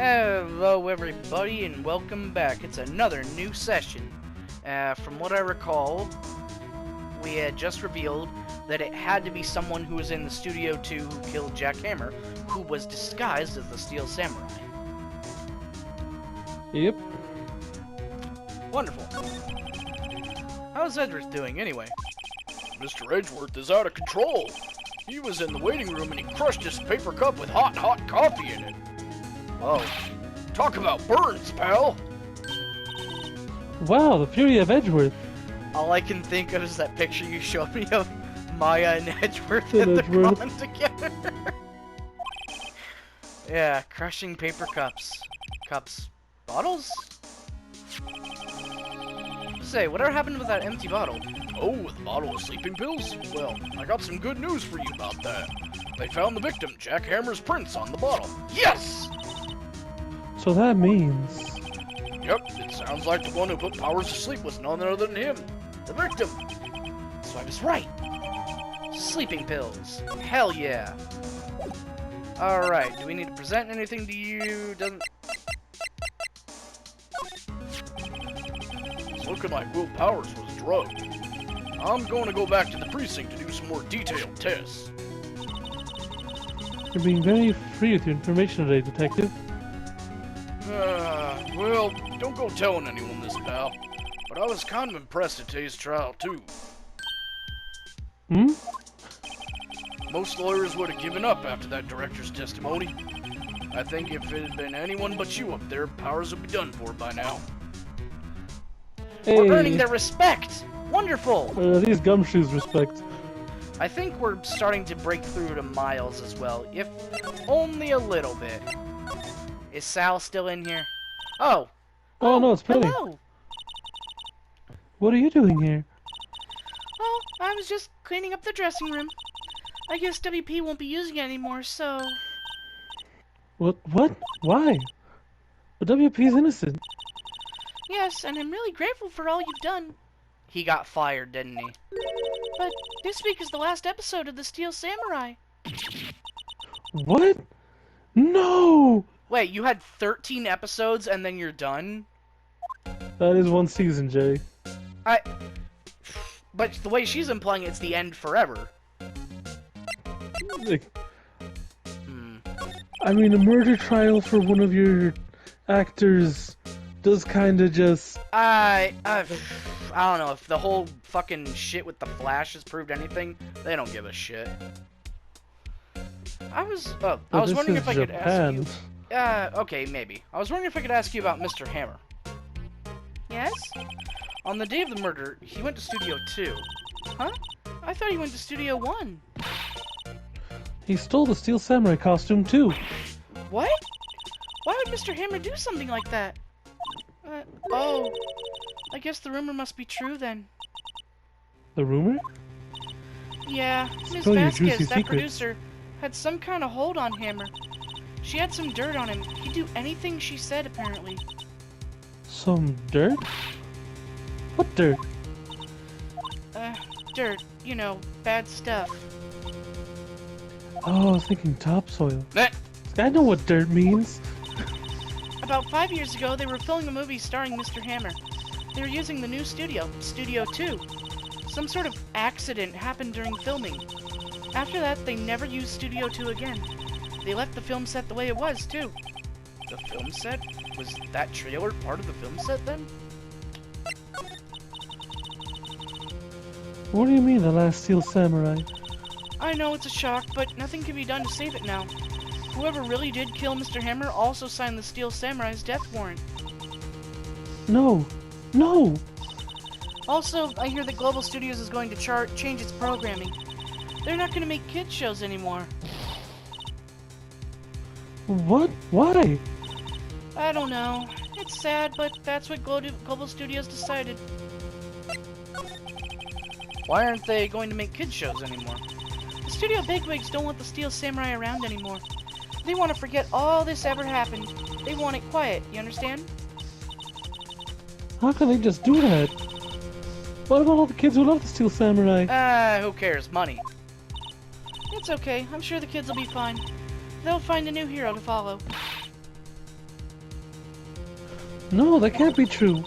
Hello everybody and welcome back. It's another new session. From what I recall, we had just revealed that it had to be someone who was in the Studio 2 who killed Jack Hammer, who was disguised as the Steel Samurai. Yep. Wonderful. How's Edgeworth doing anyway? Mr. Edgeworth is out of control. He was in the waiting room and he crushed his paper cup with hot coffee in it. Oh. Talk about burns, pal. Wow, the fury of Edgeworth. All I can think of is that picture you showed me of Maya and Edgeworth And in the Edgeworth. pond together. Yeah, crushing paper cups. Bottles? Say, whatever happened with that empty bottle? Oh, the bottle of sleeping pills? Well, I got some good news for you about that. They found the victim, Jack Hammer's prints, on the bottle. Yes! So that means... Yep, it sounds like the one who put Powers to sleep was none other than him. The victim. So I was right. Sleeping pills. Hell yeah. Alright, do we need to present anything to you? Doesn't... It's looking like Will Powers was drugged. I'm going to go back to the precinct to do some more detailed tests. You're being very free with your information today, Detective. Well, don't go telling anyone this, pal. But I was kind of impressed at today's trial, too. Hmm? Most lawyers would have given up after that director's testimony. I think if it had been anyone but you up there, Powers would be done for by now. We're Hey, earning their respect! Wonderful! these gumshoes respect. I think we're starting to break through to Miles as well, if only a little bit. Is Sal still in here? Oh! Oh, no, it's Penny. Hello! What are you doing here? Oh, I was just cleaning up the dressing room. I guess WP won't be using it anymore, so... What? Why? But WP's innocent. Yes, and I'm really grateful for all you've done. He got fired, didn't he? But this week is the last episode of the Steel Samurai. What? No! Wait, you had 13 episodes and then you're done? That is one season, Jay. But the way she's implying it's the end forever. Like, I mean, a murder trial for one of your actors does kind of just... I don't know, if the whole fucking shit with the Flash has proved anything, they don't give a shit. I was wondering if I could ask you... okay, maybe. I was wondering if I could ask you about Mr. Hammer. Yes? On the day of the murder, he went to Studio 2. Huh? I thought he went to Studio 1. He stole the Steel Samurai costume, too. What? Why would Mr. Hammer do something like that? Oh. I guess the rumor must be true then. The rumor? Yeah, Ms. Spill your Vasquez, juicy that secret. producer, had some kind of hold on Hammer. She had some dirt on him. He'd do anything she said, apparently. Some dirt? What dirt? Dirt. You know, bad stuff. Oh, I was thinking topsoil. Meh. I know what dirt means. About 5 years ago, they were filming a movie starring Mr. Hammer. They were using the new studio, Studio 2. Some sort of accident happened during filming. After that, they never used Studio 2 again. They left the film set the way it was, too. The film set? Was that trailer part of the film set, then? What do you mean, the last Steel Samurai? I know it's a shock, but nothing can be done to save it now. Whoever really did kill Mr. Hammer also signed the Steel Samurai's death warrant. No! No! Also, I hear that Global Studios is going to change its programming. They're not going to make kids shows anymore. What? Why? I don't know. It's sad, but that's what Global Studios decided. Why aren't they going to make kids shows anymore? The studio bigwigs don't want the Steel Samurai around anymore. They want to forget all this ever happened. They want it quiet, you understand? How can they just do that? What about all the kids who love the Steel Samurai? Who cares? Money. It's okay. I'm sure the kids will be fine. They'll find a new hero to follow. No, that can't be true.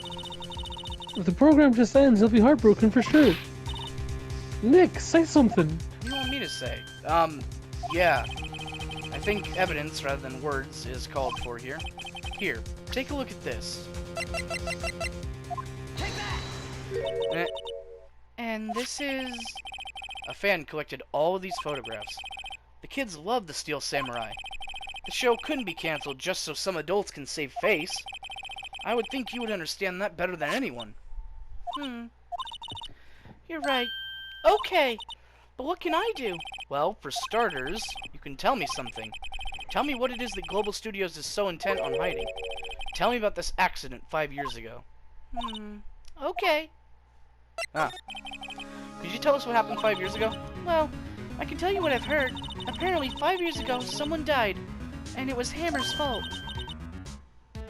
If the program just ends, he'll be heartbroken for sure. Nick, say something. What do you want me to say? Yeah. I think evidence rather than words is called for here. Here, take a look at this. And this is... A fan collected all of these photographs. The kids love the Steel Samurai. The show couldn't be canceled just so some adults can save face. I would think you would understand that better than anyone. You're right. Okay, but what can I do? Well, for starters, you can tell me something. Tell me what it is that Global Studios is so intent on hiding. Tell me about this accident 5 years ago. Okay. Could you tell us what happened 5 years ago? Well, I can tell you what I've heard. Apparently, 5 years ago, someone died, and it was Hammer's fault.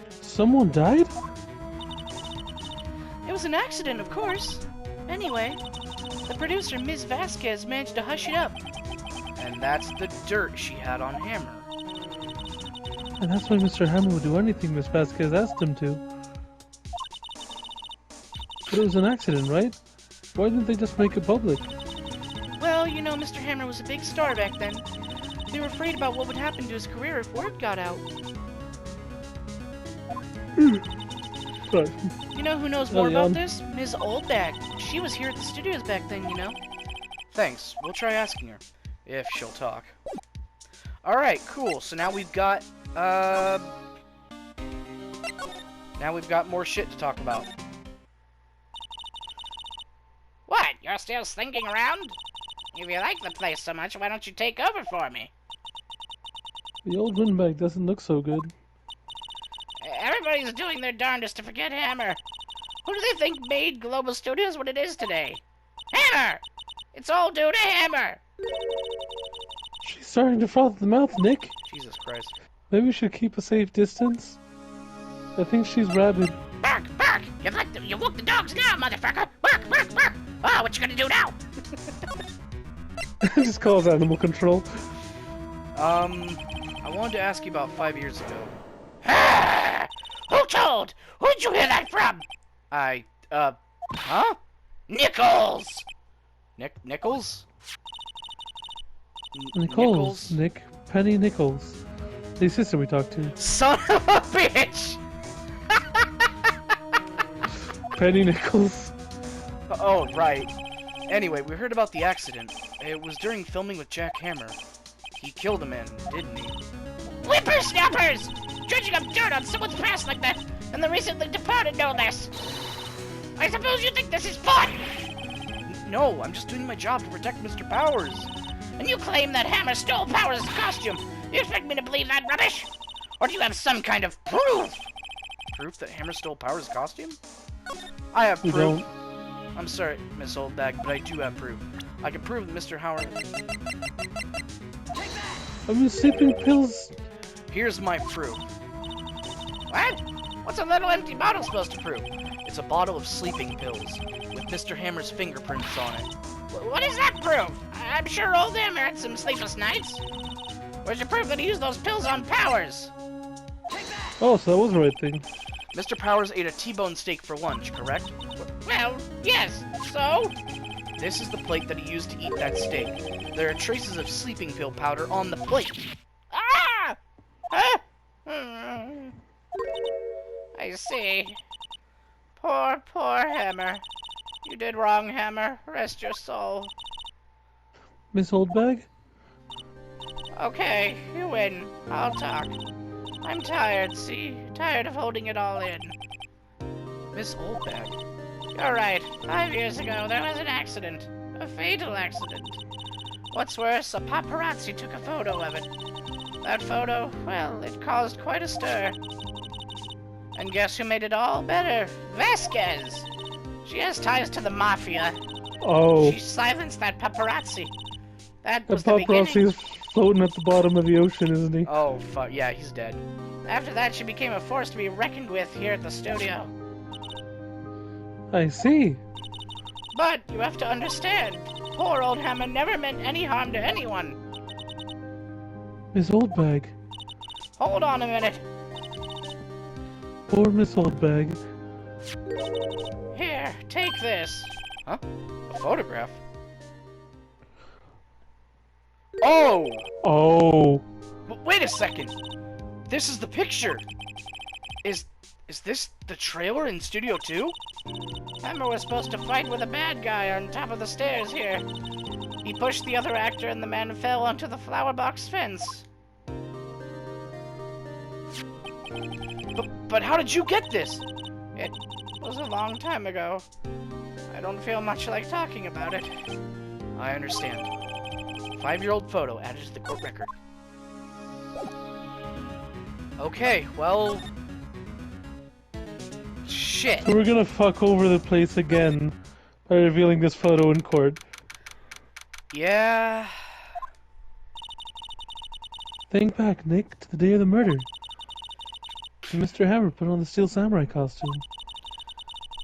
Someone died? It was an accident, of course. Anyway, the producer, Ms. Vasquez, managed to hush it up. And that's the dirt she had on Hammer. And that's why Mr. Hammer would do anything Miss Vasquez asked him to. But it was an accident, right? Why didn't they just make it public? Well, you know, Mr. Hammer was a big star back then. They were afraid about what would happen to his career if word got out. Right. You know who knows more about this? Ms. Oldbag. She was here at the studios back then, you know. Thanks. We'll try asking her. If she'll talk. Alright, cool. So now we've got, now we've got more shit to talk about. What? You're still slinking around? If you like the place so much, why don't you take over for me? The old windbag doesn't look so good. Everybody's doing their darndest to forget Hammer. Who do they think made Global Studios what it is today? Hammer! It's all due to Hammer! She's starting to froth at the mouth, Nick. Jesus Christ. Maybe we should keep a safe distance. I think she's rabid. Bark! Bark! You woke the dogs now, motherfucker! Bark! Bark! Bark! Oh, what you gonna do now? Just calls animal control. I wanted to ask you about 5 years ago. Who told? Who'd you hear that from? Huh? Nichols! Nichols? Nichols, Nick. Penny Nichols. The sister we talked to. Son of a bitch! Penny Nichols. Oh, right. Anyway, we heard about the accident. It was during filming with Jack Hammer. He killed a man, didn't he? Whippersnappers! Dredging up dirt on someone's past like that, and the recently departed no less. I suppose you think this is fun? No, I'm just doing my job to protect Mr. Powers. And you claim that Hammer stole Powers' costume. You expect me to believe that rubbish? Or do you have some kind of proof? Proof that Hammer stole Powers' costume? I have proof. Don't. I'm sorry, Miss Oldbag, but I do have proof. I can prove that Mr. Howard... I'm just sleeping pills. Here's my proof. What? What's a little empty bottle supposed to prove? It's a bottle of sleeping pills, with Mr. Hammer's fingerprints on it. What does that prove? I'm sure old Hammer had some sleepless nights. Where's your proof that he used those pills on Powers? Oh, so that was the right thing. Mr. Powers ate a T-bone steak for lunch, correct? Well, yes. So? This is the plate that he used to eat that steak. There are traces of sleeping pill powder on the plate. Ah! Huh? I see. Poor, poor Hammer. You did wrong, Hammer. Rest your soul. Miss Oldbag? Okay, you win. I'll talk. I'm tired, see? Tired of holding it all in. Miss Oldbag. You're right. 5 years ago, there was an accident. A fatal accident. What's worse, a paparazzi took a photo of it. That photo, well, it caused quite a stir. And guess who made it all better? Vasquez! She has ties to the mafia. Oh. She silenced that paparazzi. That The was the beginning. paparazzi is floating at the bottom of the ocean, isn't he? Oh, fuck. Yeah, he's dead. After that, she became a force to be reckoned with here at the studio. I see. But you have to understand, poor old Hammer never meant any harm to anyone. Miss Oldbag. Hold on a minute. Poor Miss Oldbag. Here, take this. Huh? A photograph? Oh! Oh. Wait a second! This is the picture! Is this the trailer in Studio 2? Hammer was supposed to fight with a bad guy on top of the stairs here. He pushed the other actor and the man fell onto the flower box fence. But how did you get this? It was a long time ago. I don't feel much like talking about it. I understand. 5-year-old photo added to the court record. Okay, well... Shit. So we're gonna fuck over the place again by revealing this photo in court. Yeah... Think back, Nick, to the day of the murder. Mr. Hammer put on the Steel Samurai costume.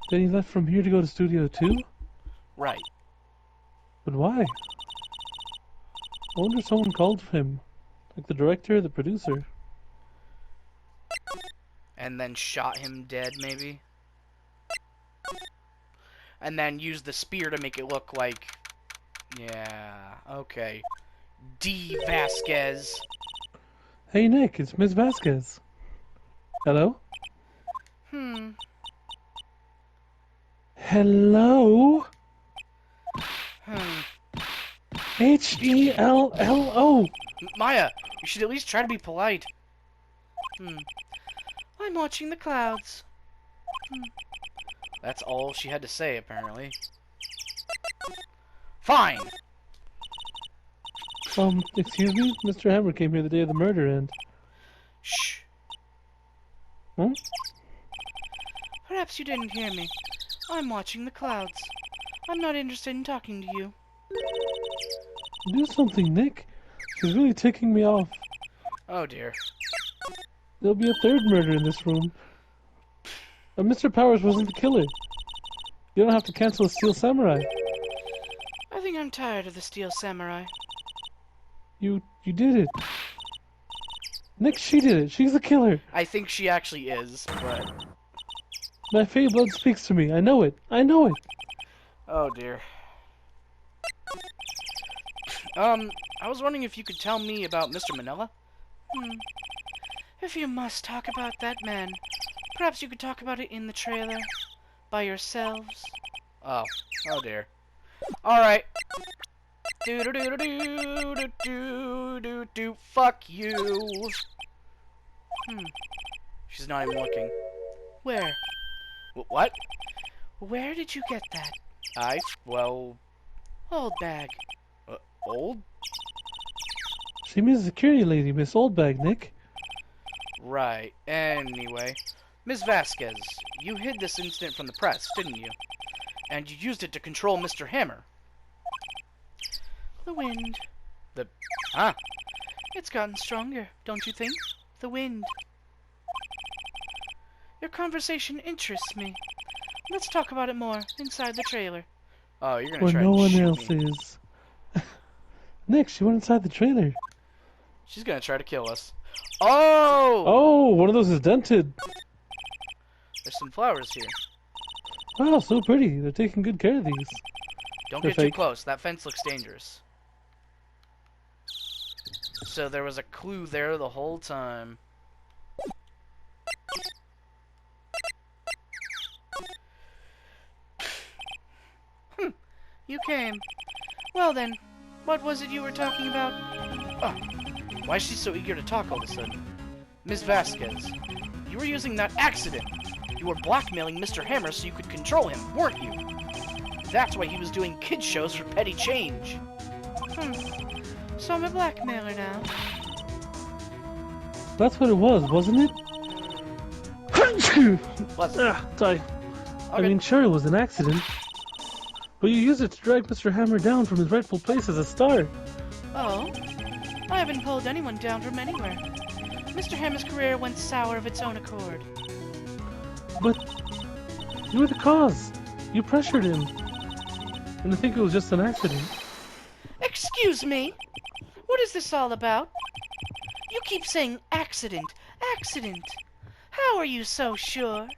Then he left from here to go to Studio 2? Right. But why? I wonder if someone called him. Like the director, the producer. And then shot him dead, maybe? And then used the spear to make it look like... Yeah, okay. D. Vasquez. Hey Nick, it's Miss Vasquez. Hello? Hello? Hello? Maya, you should at least try to be polite. I'm watching the clouds. That's all she had to say, apparently. Fine! Excuse me? Mr. Hammer came here the day of the murder and... Shh. Huh? Perhaps you didn't hear me. I'm watching the clouds. I'm not interested in talking to you. Do something, Nick. She's really ticking me off. Oh dear. There'll be a third murder in this room. And Mr. Powers wasn't the killer. You don't have to cancel a Steel Samurai. I think I'm tired of the Steel Samurai. You did it. Nick, she did it. She's the killer. I think she actually is, but... My Fey blood speaks to me. I know it. I know it. Oh dear. I was wondering if you could tell me about Mr. Manila? If you must talk about that man, perhaps you could talk about it in the trailer. By yourselves. Oh dear. Alright. Do. Fuck you. She's not even looking. Where? What? Where did you get that? Well... Old bag. Old? She means a security lady, Miss Oldbag, Nick. Right. Anyway. Ms. Vasquez, you hid this incident from the press, didn't you? And you used it to control Mr. Hammer. The wind. Huh? It's gotten stronger, don't you think? The wind. Your conversation interests me. Let's talk about it more inside the trailer. Oh, you're gonna Where try no and one shoot else me. is. Nick, she went inside the trailer. She's gonna try to kill us. Oh! Oh, one of those is dented. There's some flowers here. Wow, so pretty. They're taking good care of these. Don't They're get too fake. close. That fence looks dangerous. So there was a clue there the whole time. You came. Well then, what was it you were talking about? Oh, why is she so eager to talk all of a sudden? Ms. Vasquez, you were using that accident. You were blackmailing Mr. Hammer so you could control him, weren't you? That's why he was doing kid shows for petty change. So I'm a blackmailer now. That's what it was, wasn't it? Was it? Die. I Okay. mean, sure, it was an accident. But you used it to drag Mr. Hammer down from his rightful place as a star. Oh? I haven't pulled anyone down from anywhere. Mr. Hammer's career went sour of its own accord. But you were the cause. You pressured him. And I think it was just an accident. Excuse me? What is this all about? You keep saying accident, accident. How are you so sure?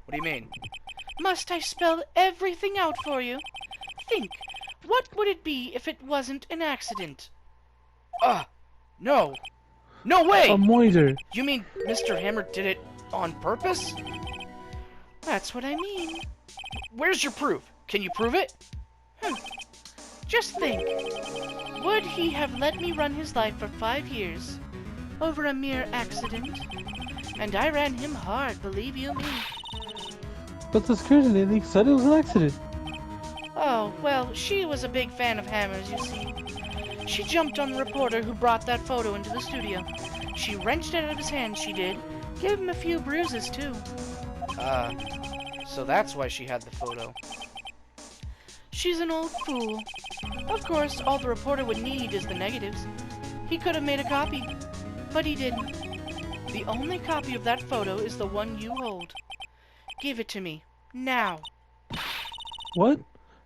What do you mean? Must I spell everything out for you? Think, what would it be if it wasn't an accident? No. No way! A moiter. You mean Mr. Hammer did it on purpose? That's what I mean. Where's your proof? Can you prove it? Just think. Would he have let me run his life for 5 years over a mere accident? And I ran him hard, believe you me. But the security lady said it was an accident. Oh, well, she was a big fan of Hammer's, you see. She jumped on the reporter who brought that photo into the studio. She wrenched it out of his hand, she did. Gave him a few bruises, too. So that's why she had the photo. She's an old fool. Of course, all the reporter would need is the negatives. He could have made a copy, but he didn't. The only copy of that photo is the one you hold. Give it to me, now. What?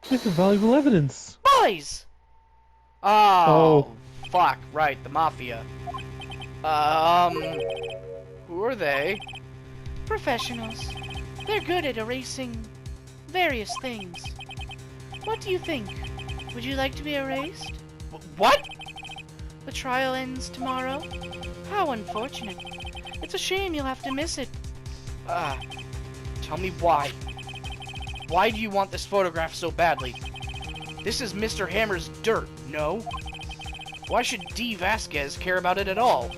This is valuable evidence. Boys! Oh, fuck, right, the Mafia. Who are they? Professionals. They're good at erasing various things. What do you think? Would you like to be erased? What? The trial ends tomorrow. How unfortunate. It's a shame you'll have to miss it. Tell me why. Why do you want this photograph so badly? This is Mr. Hammer's dirt, no? Why should D. Vasquez care about it at all?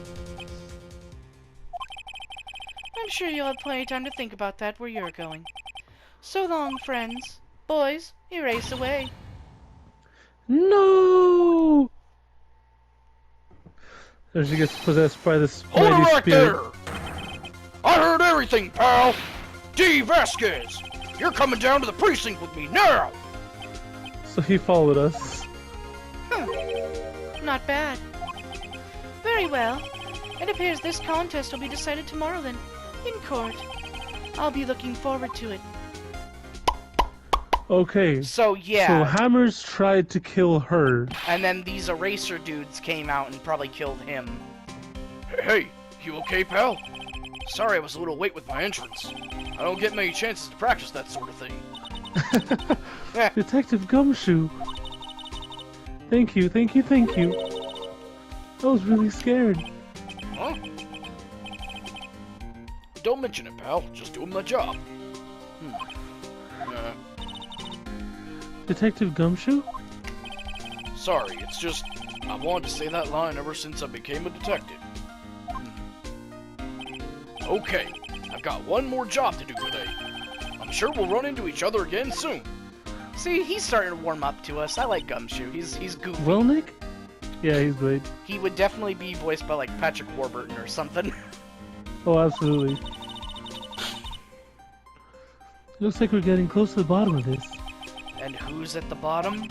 I'm sure you'll have plenty of time to think about that where you're going. So long, friends. Boys, erase away. No! There she gets possessed by this Hold it mighty right spirit. there! I heard everything, pal! D. Vasquez! You're coming down to the precinct with me now! So he followed us. Not bad. Very well. It appears this contest will be decided tomorrow then, in court. I'll be looking forward to it. Okay. So, So yeah. Hammers tried to kill her. And then these eraser dudes came out and probably killed him. Hey, you okay, pal? Sorry I was a little late with my entrance. I don't get many chances to practice that sort of thing. Detective Gumshoe. Thank you, thank you, thank you. I was really scared. Huh? Don't mention it, pal. Just doing my job. Detective Gumshoe? Sorry, it's just I wanted to say that line ever since I became a detective. Okay, I've got one more job to do today. I'm sure we'll run into each other again soon. See, he's starting to warm up to us. I like Gumshoe. He's goofy. Well, Nick? Yeah, he's great. He would definitely be voiced by, like, Patrick Warburton or something. Oh, absolutely. Looks like we're getting close to the bottom of this. And who's at the bottom?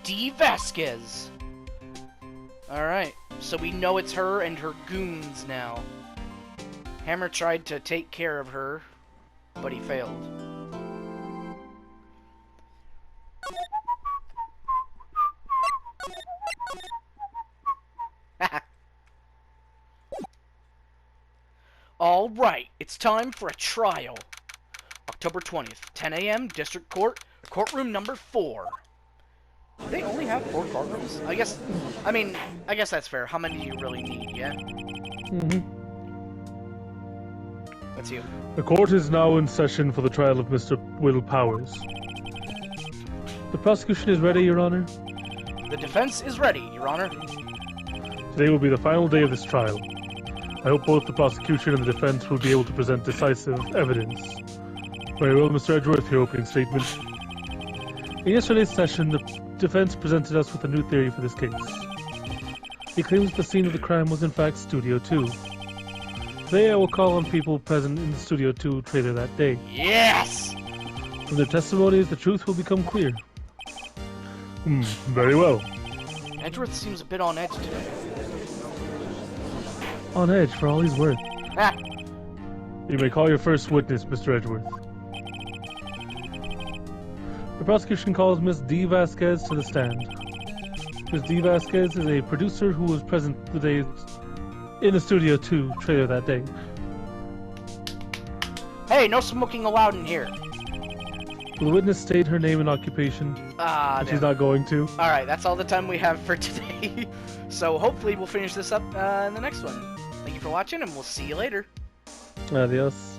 D. Vasquez. Alright, so we know it's her and her goons now. Hammer tried to take care of her, but he failed. Alright, it's time for a trial. October 20th, 10 a.m., District Court, courtroom number 4. Do they only have 4 courtrooms? I guess that's fair. How many do you really need, yeah? That's you. The court is now in session for the trial of Mr. Will Powers. The prosecution is ready, Your Honor. The defense is ready, Your Honor. Today will be the final day of this trial. I hope both the prosecution and the defense will be able to present decisive evidence. Very well, Mr. Edgeworth, your opening statement. In yesterday's session, the defense presented us with a new theory for this case. He claims the scene of the crime was in fact Studio 2. Today I will call on people present in the Studio 2 trailer that day. Yes! From their testimonies, the truth will become clear. Very well. Edgeworth seems a bit on edge today. On edge for all he's worth. Ah! You may call your first witness, Mr. Edgeworth. The prosecution calls Miss D. Vasquez to the stand. Miss D. Vasquez is a producer who was present in the Studio 2 trailer that day. Hey, no smoking allowed in here. Will the witness state her name and occupation? But she's not going to. Alright, that's all the time we have for today. So hopefully we'll finish this up in the next one. Thank you for watching, and we'll see you later. Adios.